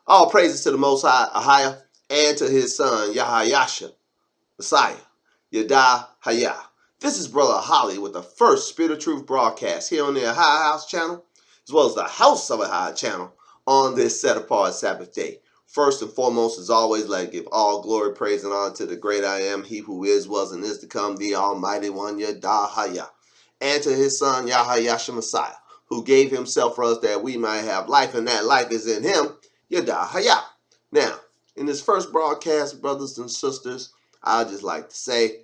All praises to the Most High, Ahia, and to his son, Yahayasha, Messiah, Yedahaya. This is Brother Holly with the first Spirit of Truth broadcast here on the Ahia House channel, as well as the House of Ahia channel on this set-apart Sabbath day. First and foremost, as always, let us give all glory, praise, and honor to the great I am, he who is, was, and is to come, the Almighty One, Yedahaya, and to his son, Yahayasha Messiah, who gave himself for us that we might have life, and that life is in him, Yedahaya. Now, in this first broadcast, brothers and sisters, I'd just like to say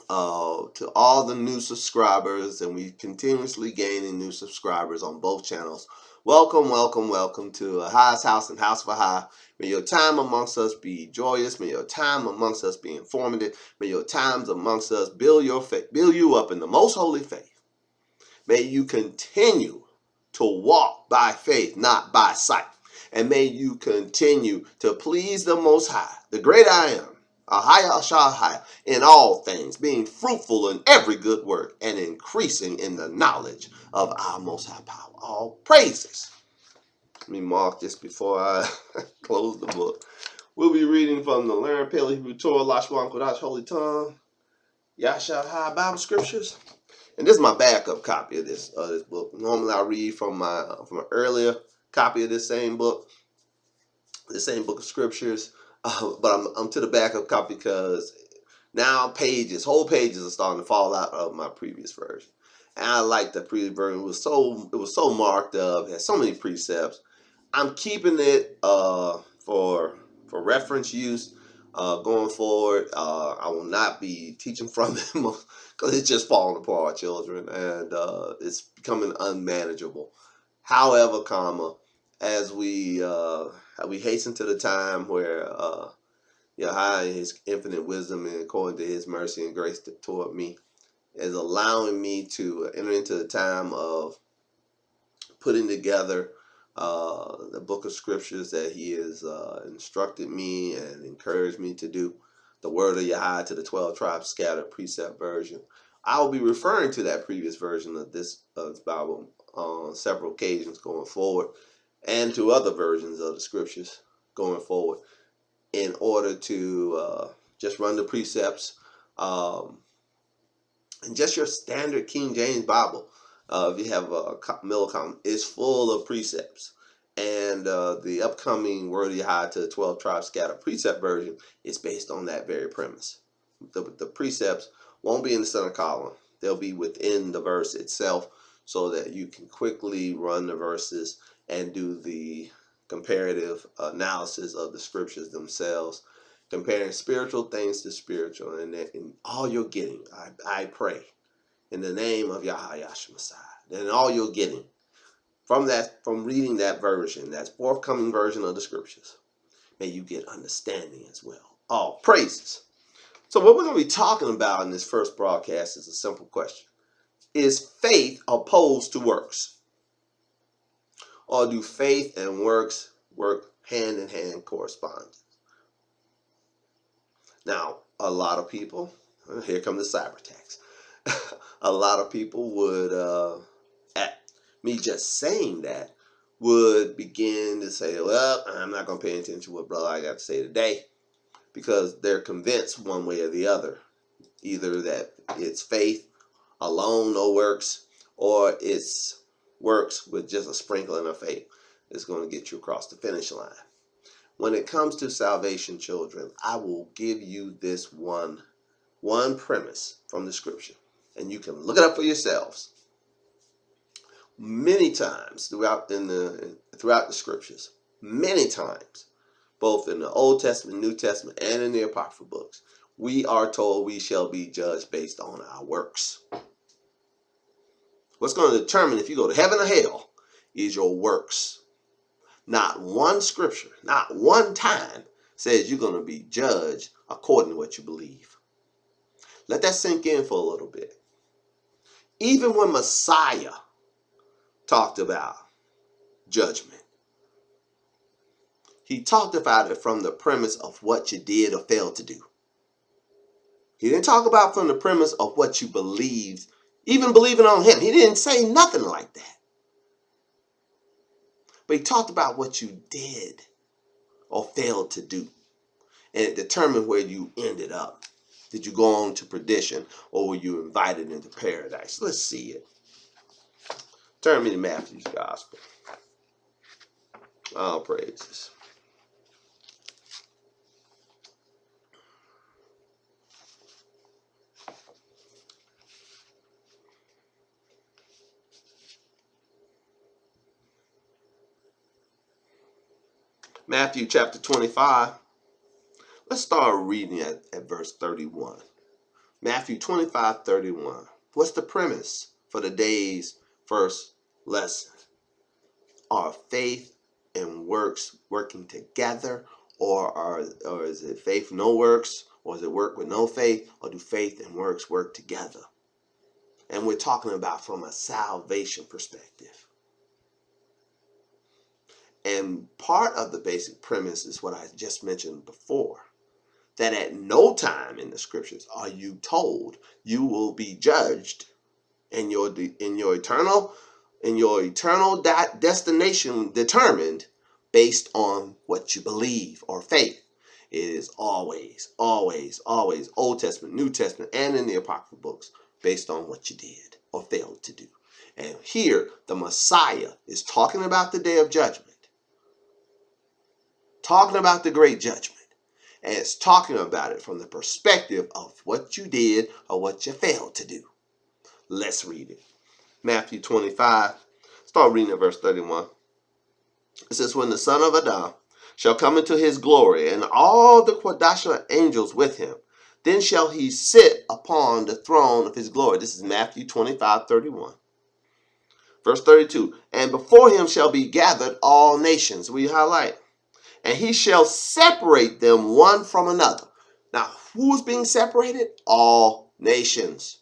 to all the new subscribers, and we continuously gaining new subscribers on both channels. Welcome, welcome, welcome to Ahia's house and House of Ahia. May your time amongst us be joyous. May your time amongst us be informative. May your times amongst us build your faith, build you up in the most holy faith. May you continue to walk by faith, not by sight. And may you continue to please the Most High, the great I am, Ahia Ashahai, in all things, being fruitful in every good work and increasing in the knowledge of our Most High power. All praises. Let me mark this before I close the book. We'll be reading from the Learn Paleo Hebrew Torah, Lashwan Kodash Holy Tongue, Yashahai Bible Scriptures. And this is my backup copy of this book. Normally I read from an earlier copy of this same book of scriptures, but I'm to the backup copy because now whole pages are starting to fall out of my previous version. And I like the previous version. It was so marked up, it had so many precepts. I'm keeping it for reference use going forward. I will not be teaching from it because it's just falling apart, children, and it's becoming unmanageable. However, as we hasten to the time where Yahweh, in his infinite wisdom and according to his mercy and grace toward me, is allowing me to enter into the time of putting together the book of scriptures that he has instructed me and encouraged me to do, the word of Yahweh to the 12 tribes scattered precept version. I will be referring to that previous version of this Bible on several occasions going forward, and to other versions of the scriptures going forward, in order to just run the precepts, and just your standard King James Bible. If you have a Millicom, is full of precepts. And the upcoming Word of Yahweh to the 12 Tribes Scattered precept version is based on that very premise. The precepts won't be in the center column. They'll be within the verse itself so that you can quickly run the verses and do the comparative analysis of the scriptures themselves, comparing spiritual things to spiritual. And in all you're getting, I pray, in the name of Yahayasha Messiah, and all you're getting from reading that version, that forthcoming version of the scriptures, may you get understanding as well. All praises. So what we're going to be talking about in this first broadcast is a simple question. Is faith opposed to works? Or do faith and works work hand in hand correspond? Now, a lot of people, here come the cyber attacks. A lot of people would, at me just saying that, would begin to say, well, I'm not going to pay attention to what brother I got to say today, because they're convinced one way or the other, either that it's faith alone, no works, or it's works with just a sprinkling of faith is going to get you across the finish line. When it comes to salvation, children, I will give you this one premise from the scripture, and you can look it up for yourselves. Many times throughout the scriptures, many times, both in the Old Testament, New Testament, and in the Apocryphal books, we are told we shall be judged based on our works. What's going to determine if you go to heaven or hell is your works. Not one scripture, not one time says you're going to be judged according to what you believe. Let that sink in for a little bit. Even when Messiah talked about judgment, he talked about it from the premise of what you did or failed to do. He didn't talk about from the premise of what you believed, even believing on him. He didn't say nothing like that. But he talked about what you did or failed to do. And it determined where you ended up. Did you go on to perdition, or were you invited into paradise? Let's see it. Turn me to Matthew's Gospel. All praises. Matthew chapter 25. Let's start reading at verse 31. Matthew 25:31. What's the premise for the day's first lesson? Are faith and works working together, or is it faith no works, or is it work with no faith, or do faith and works work together? And we're talking about from a salvation perspective. And part of the basic premise is what I just mentioned before, that at no time in the scriptures are you told you will be judged and your eternal destination determined based on what you believe or faith. It is always Old Testament, New Testament, and in the Apocryphal books based on what you did or failed to do. And here the Messiah is talking about the day of judgment, talking about the great judgment. And it's talking about it from the perspective of what you did or what you failed to do. Let's read it. Matthew 25, start reading at verse 31. It says, when the Son of Adam shall come into his glory, and all the quadrillion angels with him, then shall he sit upon the throne of his glory. This is Matthew 25:31. Verse 32, and before him shall be gathered all nations. We highlight. And he shall separate them one from another. Now, who's being separated? All nations.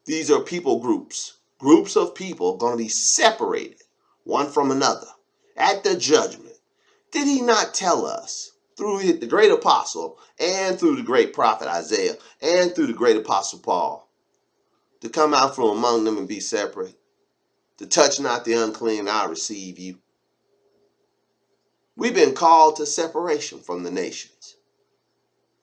These are people groups. Groups of people going to be separated one from another at the judgment. Did he not tell us through the great apostle and through the great prophet Isaiah and through the great apostle Paul to come out from among them and be separate? To touch not the unclean, I'll receive you. We've been called to separation from the nations.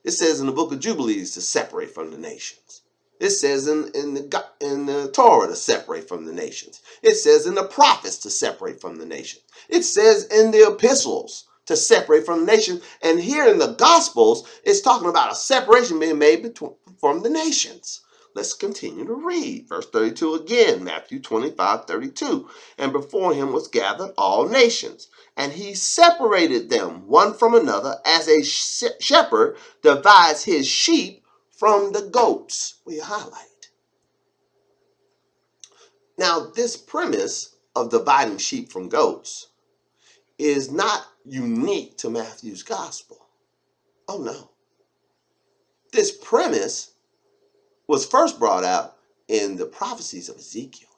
It says in the book of Jubilees to separate from the nations. It says in the Torah to separate from the nations. It says in the prophets to separate from the nations. It says in the epistles to separate from the nations. And here in the Gospels, it's talking about a separation being made from the nations. Let's continue to read. Verse 32 again, Matthew 25:32. And before him was gathered all nations, and he separated them one from another, as a shepherd divides his sheep from the goats. We highlight. Now, this premise of dividing sheep from goats is not unique to Matthew's gospel. Oh no. This premise was first brought out in the prophecies of Ezekiel,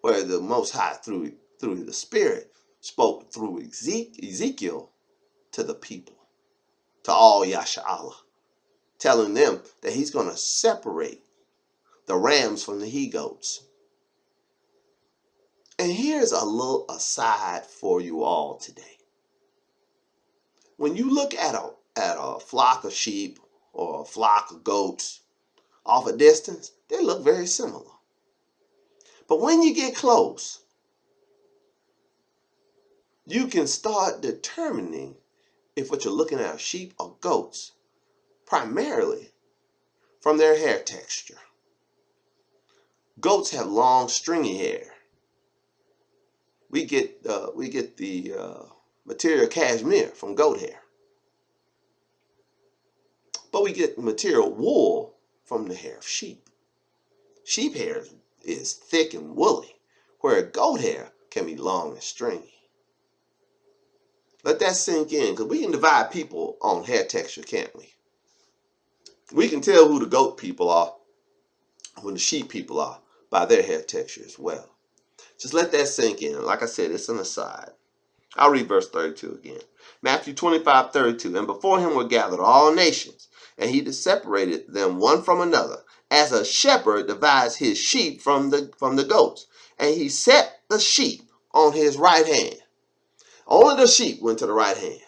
where the Most High, through the Spirit, spoke through Ezekiel to the people, to all Yasha'Allah, telling them that he's going to separate the rams from the he-goats. And here's a little aside for you all today. When you look at a flock of sheep or a flock of goats off a distance, they look very similar. But when you get close, you can start determining if what you're looking at are sheep or goats, primarily from their hair texture. Goats have long, stringy hair. We get the material cashmere from goat hair, but we get material wool from the hair of sheep. Sheep hair is thick and woolly, where goat hair can be long and stringy. Let that sink in, because we can divide people on hair texture, can't we? We can tell who the goat people are, who the sheep people are, by their hair texture as well. Just let that sink in. Like I said, it's an aside. I'll read verse 32 again. Matthew 25:32. And before him were gathered all nations, and he separated them one from another, as a shepherd divides his sheep from the goats. And he set the sheep on his right hand. Only the sheep went to the right hand.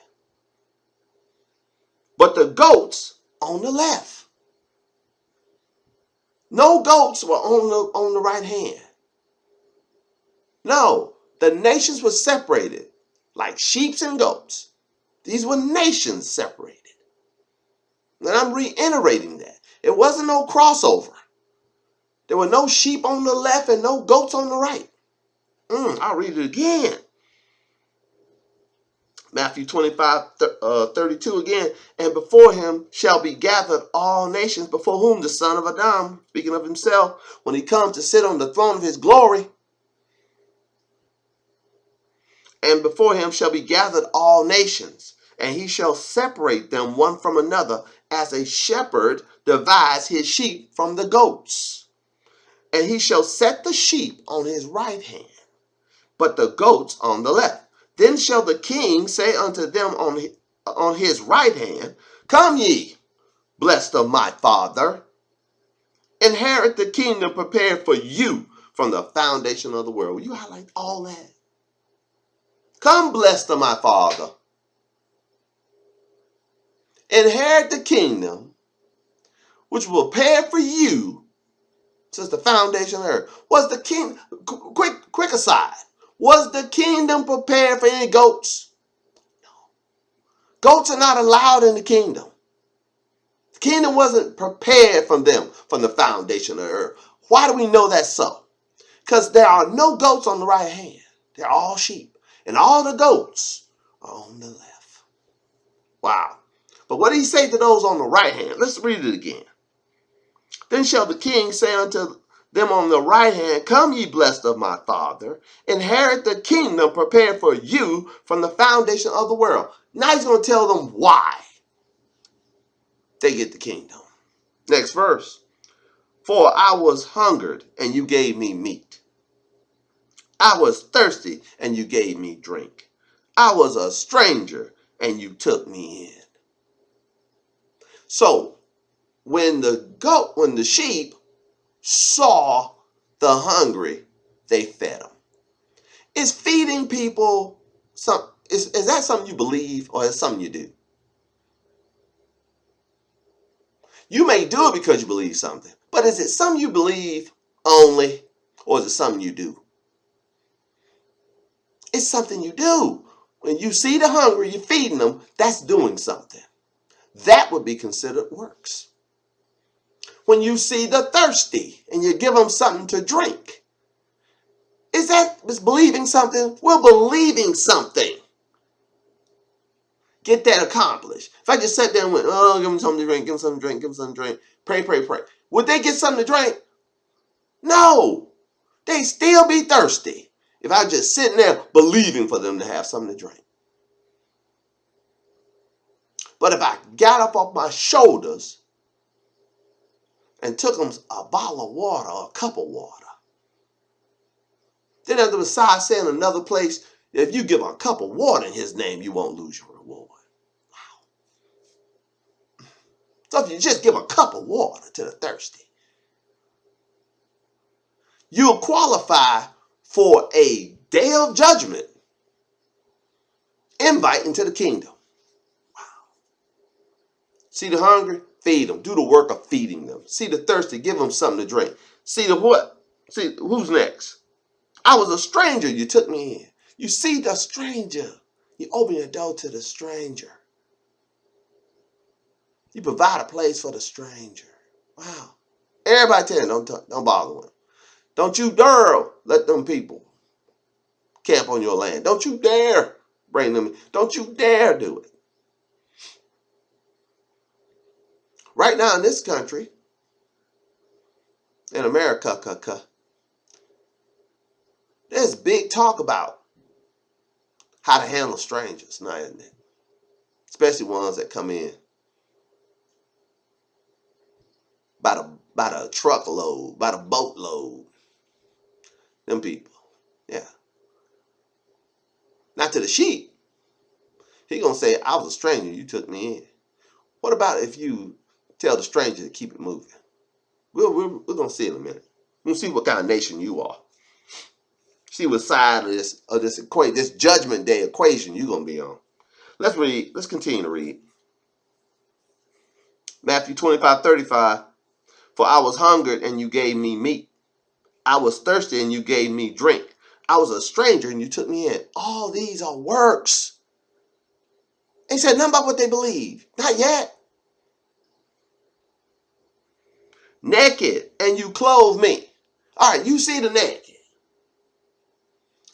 But the goats on the left. No goats were on the right hand. No, the nations were separated like sheep and goats. These were nations separated. And I'm reiterating that. It wasn't no crossover. There were no sheep on the left and no goats on the right. I'll read it again. Matthew 25:32 again. And before him shall be gathered all nations, before whom the Son of Adam, speaking of himself, when he comes to sit on the throne of his glory, and before him shall be gathered all nations, and he shall separate them one from another, as a shepherd divides his sheep from the goats. And he shall set the sheep on his right hand, but the goats on the left. Then shall the king say unto them on his right hand, Come ye, blessed of my Father, inherit the kingdom prepared for you from the foundation of the world. Will you highlight all that? Come, blessed of my Father, inherit the kingdom which will prepare for you since the foundation of the earth. Was the king, quick aside, was the kingdom prepared for any goats? No. Goats are not allowed in the kingdom. The kingdom wasn't prepared for them from the foundation of the earth. Why do we know that's so? Because there are no goats on the right hand. They're all sheep. And all the goats are on the left. Wow. But what did he say to those on the right hand? Let's read it again. Then shall the king say unto them on the right hand, Come ye blessed of my Father, inherit the kingdom prepared for you from the foundation of the world. Now he's going to tell them why they get the kingdom. Next verse. For I was hungered, and you gave me meat. I was thirsty, and you gave me drink. I was a stranger, and you took me in. So, when the sheep saw the hungry, they fed them. Is feeding people is that something you believe, or is it something you do? You may do it because you believe something, but is it something you believe only, or is it something you do? It's something you do. When you see the hungry, you're feeding them, that's doing something. That would be considered works. When you see the thirsty and you give them something to drink, is believing something? We're believing something. Get that accomplished. If I just sat there and went, give them something to drink, give them something to drink, give them something to drink, pray, pray, pray. Would they get something to drink? No. They still be thirsty if I just sitting there believing for them to have something to drink. But if I got up off my shoulders and took them a bottle of water or a cup of water, then as the Messiah said in another place, if you give a cup of water in his name, you won't lose your reward. Wow. So if you just give a cup of water to the thirsty, you'll qualify for a day of judgment invite into the kingdom. Wow. See the hungry? Feed them. Do the work of feeding them. See the thirsty? Give them something to drink. See the what? See, who's next? I was a stranger. You took me in. You see the stranger. You open your door to the stranger. You provide a place for the stranger. Wow. Everybody tell them, don't bother with them. Don't you dare let them people camp on your land. Don't you dare bring them in. Don't you dare do it. Right now in this country, in America, there's big talk about how to handle strangers now, isn't it? Especially ones that come in by the truckload, by the boatload. Them people. Yeah. Not to the sheep. He gonna say, I was a stranger, you took me in. What about if you tell the stranger to keep it moving? We're gonna see in a minute. We'll see what kind of nation you are. See what side of this equation, this judgment day equation you're gonna be on. Let's read. Let's continue to read. Matthew 25:35. For I was hungered and you gave me meat. I was thirsty and you gave me drink. I was a stranger and you took me in. All these are works. They said nothing about what they believe. Not yet. Naked and you clothe me. All right, you see the naked.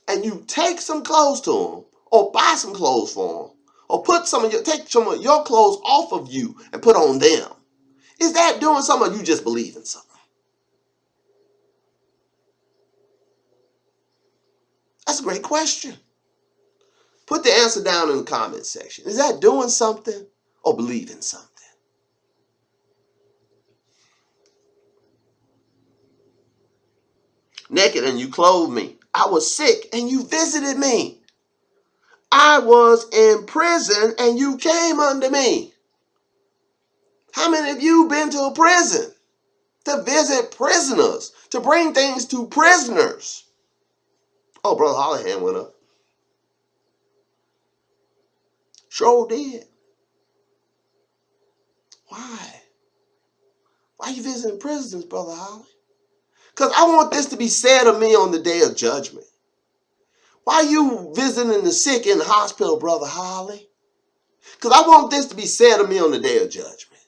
And you take some clothes to them, or buy some clothes for them, or take some of your clothes off of you and put on them. Is that doing something, or you just believe in something? That's a great question. Put the answer down in the comment section. Is that doing something or believing something? Naked and you clothed me. I was sick and you visited me. I was in prison and you came unto me. How many of you been to a prison to visit prisoners, to bring things to prisoners? Oh, Brother Hollihan went up. Sure did. Why? Why are you visiting prisoners, Brother Holly? Because I want this to be said of me on the day of judgment. Why are you visiting the sick in the hospital, Brother Holly? Because I want this to be said of me on the day of judgment.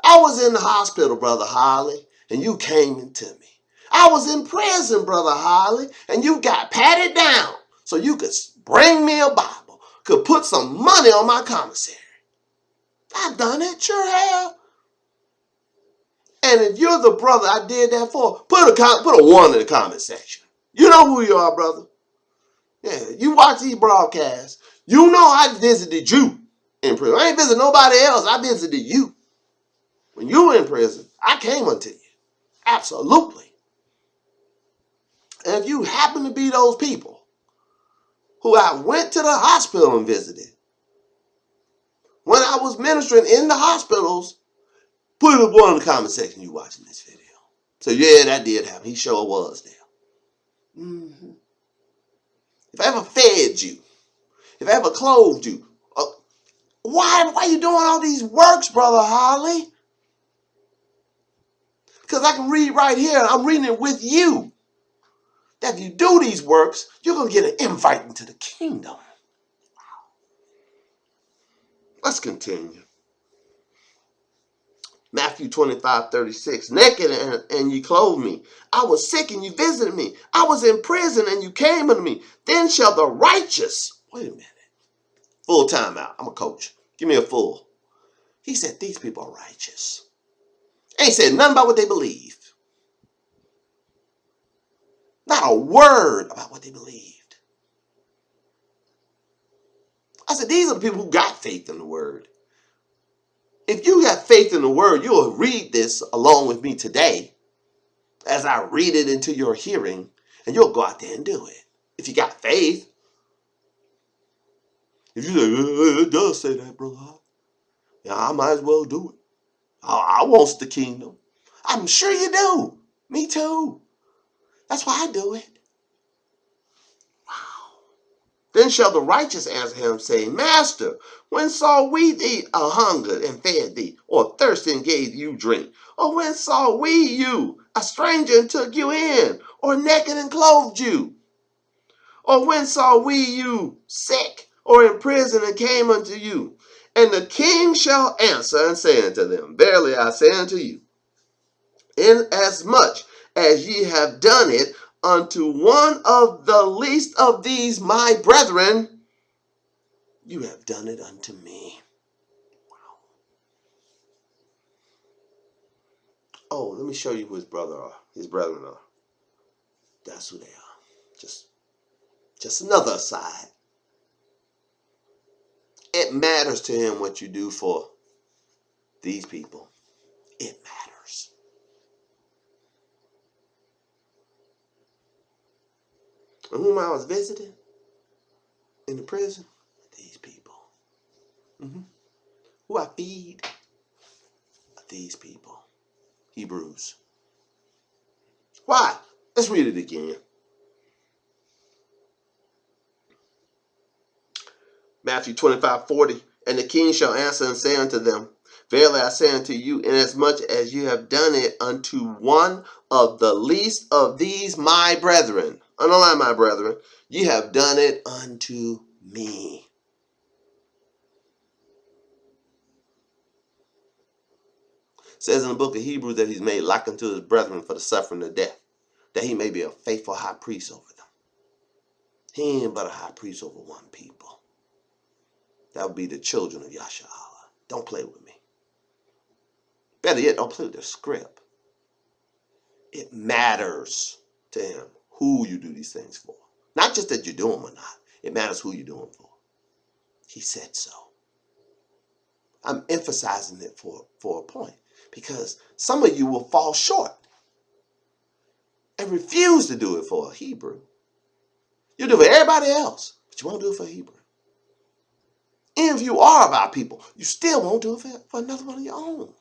I was in the hospital, Brother Holly, and you came into me. I was in prison, Brother Holly, and you got patted down so you could bring me a Bible, could put some money on my commissary. I've done it, sure have. And if you're the brother I did that for, put a 1 in the comment section. You know who you are, brother. Yeah, you watch these broadcasts. You know I visited you in prison. I ain't visited nobody else. I visited you. When you were in prison, I came unto you. Absolutely. And if you happen to be those people who I went to the hospital and visited, when I was ministering in the hospitals, put a 1 in the comment section you watching this video. So yeah, that did happen. He sure was there. Mm-hmm. If I ever fed you, if I ever clothed you, why are you doing all these works, Brother Holly? Because I can read right here, and I'm reading it with you, that if you do these works, you're going to get an invite into the kingdom. Let's continue. Matthew 25:36. Naked and you clothed me. I was sick and you visited me. I was in prison and you came unto me. Then shall the righteous. Wait a minute. Full time out. I'm a coach. Give me a full. He said these people are righteous. Ain't said nothing about what they believe. Not a word about what they believed. I said these are the people who got faith in the word. If you got faith in the word, you'll read this along with me today as I read it into your hearing, and you'll go out there and do it. If you got faith. If you say, it does say that, brother, yeah, I might as well do it. I want the kingdom. I'm sure you do. Me too. That's why I do it. Wow. Then shall the righteous answer him, saying, Master, when saw we thee a hungered and fed thee, or thirsty and gave you drink? Or when saw we you a stranger and took you in, or naked and clothed you? Or when saw we you sick, or in prison and came unto you? And the king shall answer and say unto them, Verily I say unto you, inasmuch as ye have done it unto one of the least of these my brethren, you have done it unto me. Wow. Oh, let me show you who his brethren are. That's who they are. Just another aside. It matters to him what you do for these people. It matters. And whom I was visiting in the prison, these people. Mm-hmm. Who I feed, these people. Hebrews. Why? Let's read it again. Matthew 25:40. And the king shall answer and say unto them, Verily I say unto you, inasmuch as you have done it unto one of the least of these my brethren, underline my brethren, you have done it unto me. It says in the book of Hebrews that he's made like unto his brethren for the suffering of death, that he may be a faithful high priest over them. He ain't but a high priest over one people. That would be the children of Yasha Allah. Don't play with me. Better yet, don't play with the script. It matters to him who you do these things for. Not just that you do them or not. It matters who you do them for. He said so. I'm emphasizing it for a point, because some of you will fall short and refuse to do it for a Hebrew. You do it for everybody else, but you won't do it for a Hebrew. And if you are about people, you still won't do it for another one of your own.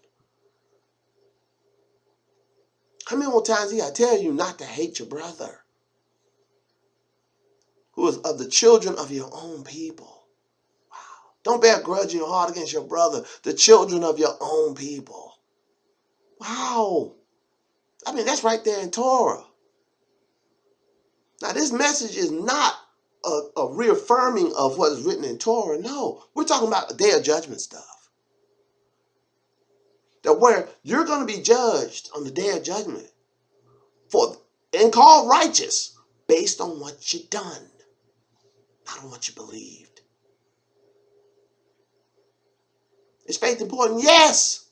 How many more times he got to tell you not to hate your brother, who is of the children of your own people? Wow. Don't bear a grudge in your heart against your brother, the children of your own people. Wow. I mean, that's right there in Torah. Now, this message is not a reaffirming of what is written in Torah. No, we're talking about the Day of Judgment stuff. That where you're going to be judged on the Day of Judgment and called righteous based on what you've done, not on what you believed. Is faith important? Yes.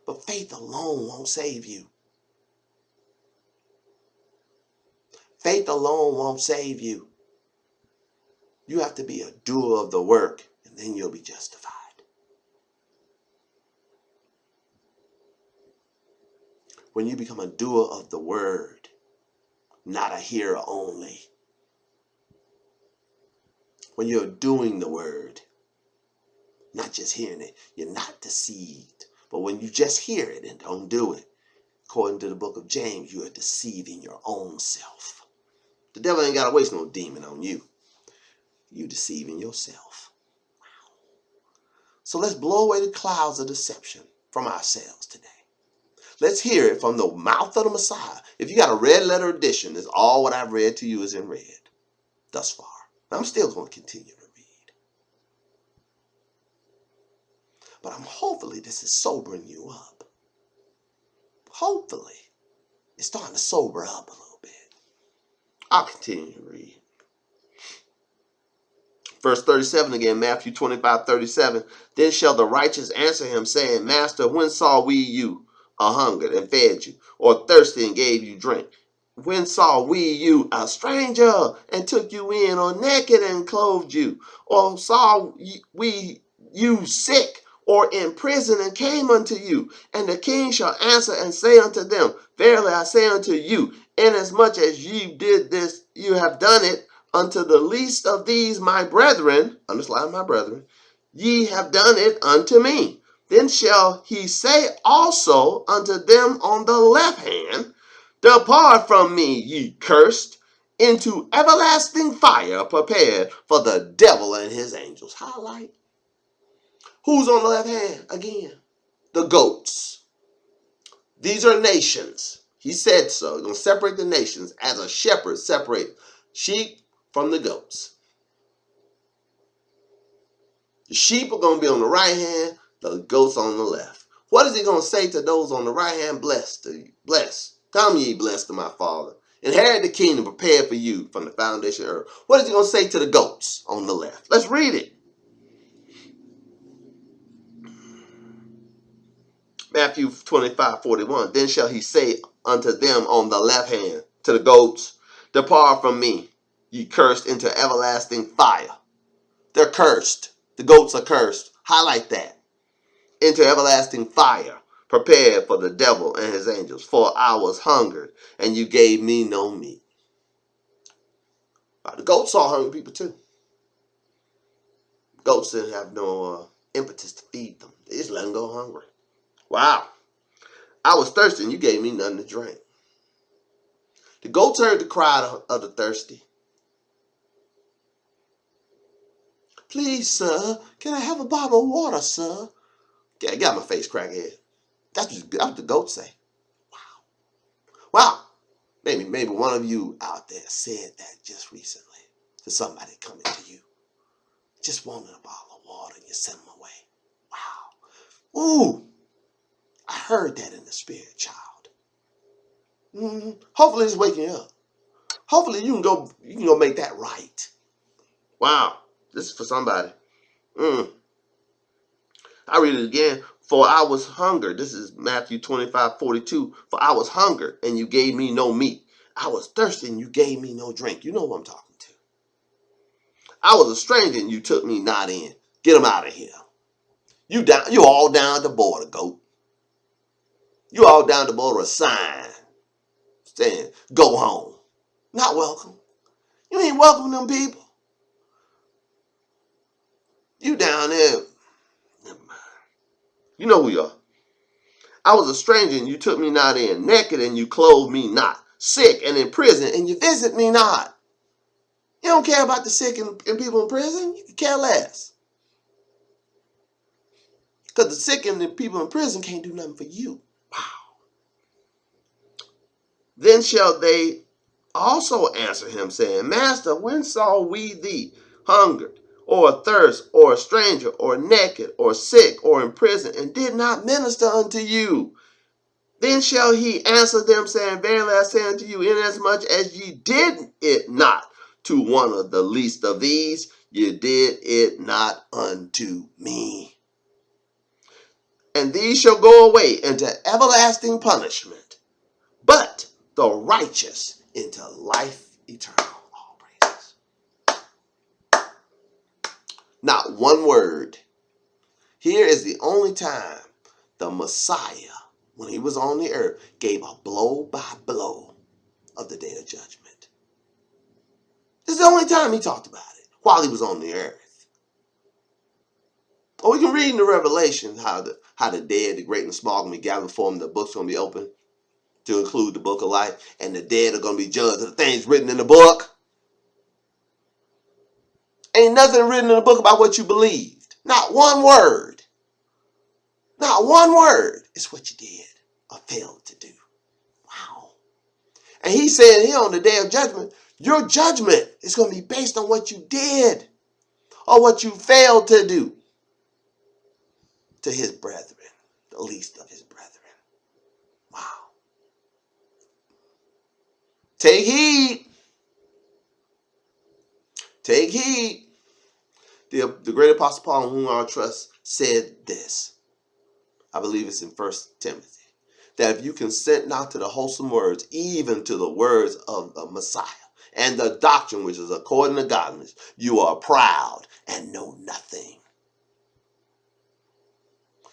But faith alone won't save you. Faith alone won't save you. You have to be a doer of the work, and then you'll be justified. When you become a doer of the word, not a hearer only. When you're doing the word, not just hearing it, you're not deceived. But when you just hear it and don't do it, according to the book of James, you are deceiving your own self. The devil ain't got to waste no demon on you. You're deceiving yourself. Wow. So let's blow away the clouds of deception from ourselves today. Let's hear it from the mouth of the Messiah. If you got a red letter edition, it's all what I've read to you is in red thus far. I'm still going to continue to read. But hopefully this is sobering you up. Hopefully it's starting to sober up a little bit. I'll continue to read. Verse 37 again, Matthew 25:37. Then shall the righteous answer him, saying, Master, when saw we you a hungered and fed you, or thirsty and gave you drink? When saw we you a stranger and took you in, or naked and clothed you? Or saw we you sick or in prison and came unto you? And the king shall answer and say unto them, Verily I say unto you, inasmuch as ye did this, you have done it unto the least of these my brethren, underline my brethren, ye have done it unto me. Then shall he say also unto them on the left hand, Depart from me, ye cursed, into everlasting fire prepared for the devil and his angels. Highlight. Who's on the left hand? Again, the goats. These are nations. He said so. He's going to separate the nations as a shepherd separates sheep from the goats. The sheep are going to be on the right hand, the goats on the left. What is he going to say to those on the right hand? Blessed. Come ye blessed of my Father. Inherit the kingdom prepared for you from the foundation of earth. What is he going to say to the goats on the left? Let's read it. Matthew 25:41. Then shall he say unto them on the left hand, to the goats, Depart from me, ye cursed, into everlasting fire. They're cursed. The goats are cursed. Highlight that. Into everlasting fire, prepared for the devil and his angels. For I was hungered, and you gave me no meat. The goats saw hungry people too. Goats didn't have no impetus to feed them. They just let them go hungry. Wow. I was thirsty, and you gave me nothing to drink. The goats heard the cry of the thirsty. Please, sir, can I have a bottle of water, sir? Yeah, got my face, crackhead. That's what the goats say. Wow. Maybe one of you out there said that just recently to somebody coming to you. Just wanted a bottle of water and you sent them away. Wow. Ooh. I heard that in the spirit, child. Hopefully it's waking you up. Hopefully you can go make that right. Wow. This is for somebody. I read it again. For I was hungered. This is Matthew 25:42. For I was hungered and you gave me no meat. I was thirsty and you gave me no drink. You know what I'm talking to. I was a stranger and you took me not in. Get them out of here. You all down at the border, goat. You all down at the border, a sign saying, go home. Not welcome. You ain't welcome them people. You down there. Never mind. You know who you are. I was a stranger and you took me not in. Naked and you clothed me not. Sick and in prison and you visit me not. You don't care about the sick and people in prison. You can care less. Because the sick and the people in prison can't do nothing for you. Wow. Then shall they also answer him, saying, Master, when saw we thee hungered, or athirst, or a stranger, or naked, or sick, or in prison, and did not minister unto you? Then shall he answer them, saying, Verily I say unto you, inasmuch as ye did it not to one of the least of these, ye did it not unto me. And these shall go away into everlasting punishment, but the righteous into life eternal. All praises. Not one word. Here is the only time the Messiah, when he was on the earth, gave a blow by blow of the day of judgment. This is the only time he talked about it while he was on the earth. Or we can read in the Revelation how the dead, the great and the small, are going to be gathered before him. The book's going to be open to include the book of life, and the dead are going to be judged of the things written in the book. Ain't nothing written in the book about what you believed. Not one word. Not one word. It's what you did or failed to do. Wow. And he said here on the day of judgment, your judgment is going to be based on what you did or what you failed to do to his brethren, the least of his brethren. Wow. Take heed. Take heed. The great apostle Paul, in whom I trust, said this. I believe it's in 1 Timothy. That if you consent not to the wholesome words, even to the words of the Messiah, and the doctrine which is according to godliness, you are proud and know nothing.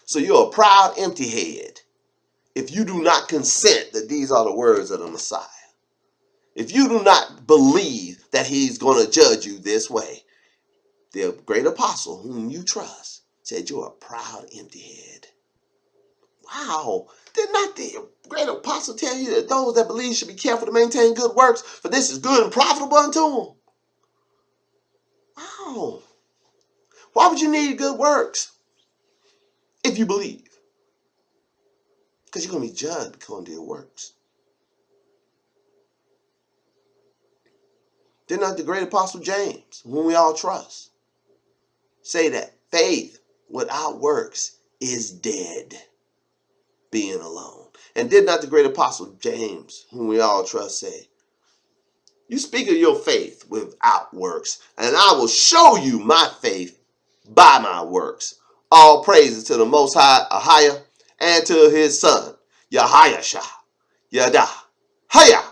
So you're a proud empty head if you do not consent that these are the words of the Messiah. If you do not believe that he's going to judge you this way, the great apostle whom you trust said you're a proud empty head. Wow. Did not the great apostle tell you that those that believe should be careful to maintain good works, for this is good and profitable unto them? Wow. Why would you need good works if you believe? Because you're going to be judged according to your works. Did not the great apostle James, whom we all trust, say that faith without works is dead, being alone? And did not the great apostle James, whom we all trust, say, you speak of your faith without works, and I will show you my faith by my works. All praises to the Most High, Ahiah, and to his son, Yahiashah, Yada, Haya.